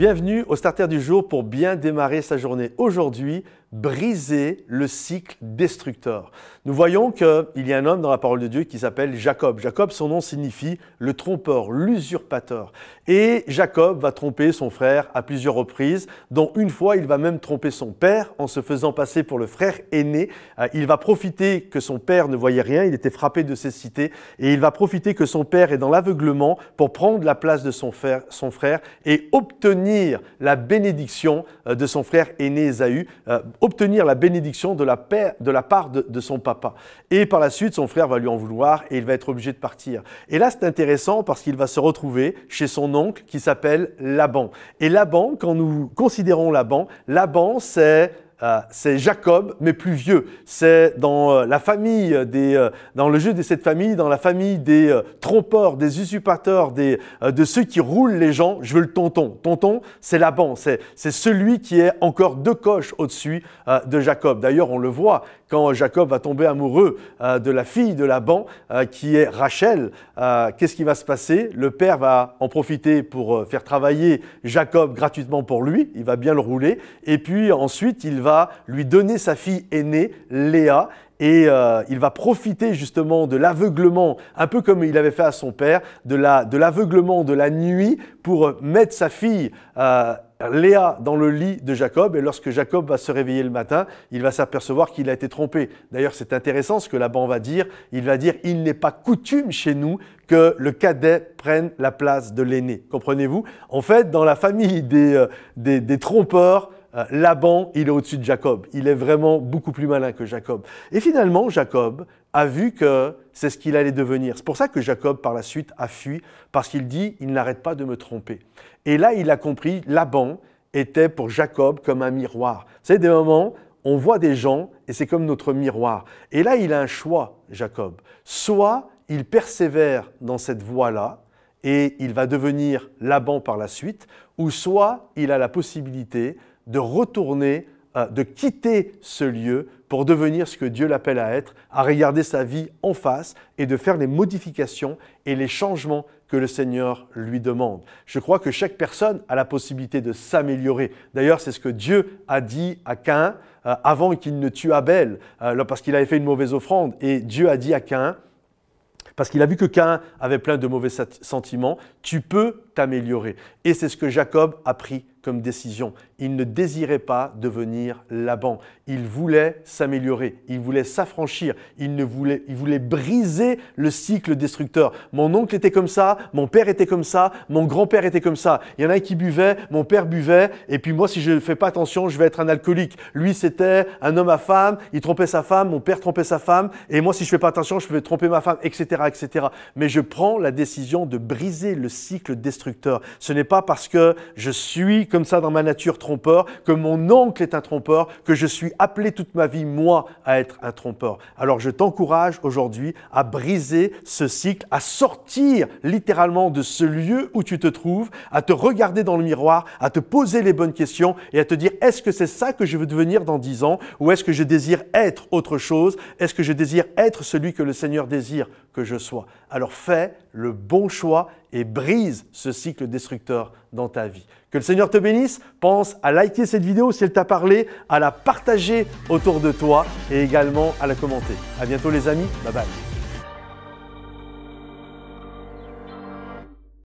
Bienvenue au Starter du jour pour bien démarrer sa journée. Aujourd'hui, briser le cycle destructeur. Nous voyons qu'il y a un homme dans la parole de Dieu qui s'appelle Jacob. Jacob, son nom signifie le trompeur, l'usurpateur. Et Jacob va tromper son frère à plusieurs reprises, dont une fois, il va même tromper son père en se faisant passer pour le frère aîné. Il va profiter que son père ne voyait rien, il était frappé de cécité, et il va profiter que son père est dans l'aveuglement pour prendre la place de son frère et obtenir la bénédiction de son frère aîné Ésaü, obtenir la bénédiction de la part de son papa. Et par la suite, son frère va lui en vouloir et il va être obligé de partir. Et là, c'est intéressant parce qu'il va se retrouver chez son oncle qui s'appelle Laban. Et Laban, quand nous considérons Laban, c'est Jacob, mais plus vieux. C'est dans la famille dans le jeu de cette famille, dans la famille des trompeurs, des usurpateurs, de ceux qui roulent les gens. Je veux le tonton. Tonton, c'est Laban. C'est celui qui est encore 2 coches au-dessus de Jacob. D'ailleurs, on le voit quand Jacob va tomber amoureux de la fille de Laban, qui est Rachel. Qu'est-ce qui va se passer? Le père va en profiter pour faire travailler Jacob gratuitement pour lui. Il va bien le rouler. Et puis ensuite, il va lui donner sa fille aînée, Léa, et il va profiter justement de l'aveuglement, un peu comme il avait fait à son père, de l'aveuglement de la nuit pour mettre sa fille Léa dans le lit de Jacob, et lorsque Jacob va se réveiller le matin, il va s'apercevoir qu'il a été trompé. D'ailleurs, c'est intéressant ce que Laban va dire. Il va dire « Il n'est pas coutume chez nous que le cadet prenne la place de l'aîné ». Comprenez-vous? En fait, dans la famille des trompeurs, Laban, il est au-dessus de Jacob. Il est vraiment beaucoup plus malin que Jacob. Et finalement, Jacob a vu que c'est ce qu'il allait devenir. C'est pour ça que Jacob, par la suite, a fui, parce qu'il dit « Il n'arrête pas de me tromper ». Et là, il a compris, Laban était pour Jacob comme un miroir. Vous savez, des moments, on voit des gens et c'est comme notre miroir. Et là, il a un choix, Jacob. Soit il persévère dans cette voie-là et il va devenir Laban par la suite, ou soit il a la possibilité de retourner, de quitter ce lieu pour devenir ce que Dieu l'appelle à être, à regarder sa vie en face et de faire les modifications et les changements que le Seigneur lui demande. Je crois que chaque personne a la possibilité de s'améliorer. D'ailleurs, c'est ce que Dieu a dit à Caïn avant qu'il ne tue Abel, parce qu'il avait fait une mauvaise offrande. Et Dieu a dit à Caïn, parce qu'il a vu que Caïn avait plein de mauvais sentiments, tu peux t'améliorer. Et c'est ce que Jacob a pris comme décision. Il ne désirait pas devenir Laban. Il voulait s'améliorer, il voulait s'affranchir, il voulait briser le cycle destructeur. Mon oncle était comme ça, mon père était comme ça, mon grand-père était comme ça. Il y en a un qui buvait, mon père buvait, et puis moi, si je ne fais pas attention, je vais être un alcoolique. Lui, c'était un homme à femme, il trompait sa femme, mon père trompait sa femme, et moi, si je ne fais pas attention, je vais tromper ma femme, etc., etc. Mais je prends la décision de briser le cycle destructeur. Ce n'est pas parce que je suis comme ça dans ma nature trompeur, que mon oncle est un trompeur, que je suis appelé toute ma vie, moi, à être un trompeur. Alors je t'encourage aujourd'hui à briser ce cycle, à sortir littéralement de ce lieu où tu te trouves, à te regarder dans le miroir, à te poser les bonnes questions et à te dire, est-ce que c'est ça que je veux devenir dans 10 ans ou est-ce que je désire être autre chose? Est-ce que je désire être celui que le Seigneur désire que je sois? Alors fais le bon choix et brise ce cycle destructeur dans ta vie. Que le Seigneur te bénisse. Pense à liker cette vidéo si elle t'a parlé, à la partager autour de toi et également à la commenter. À bientôt les amis. Bye bye.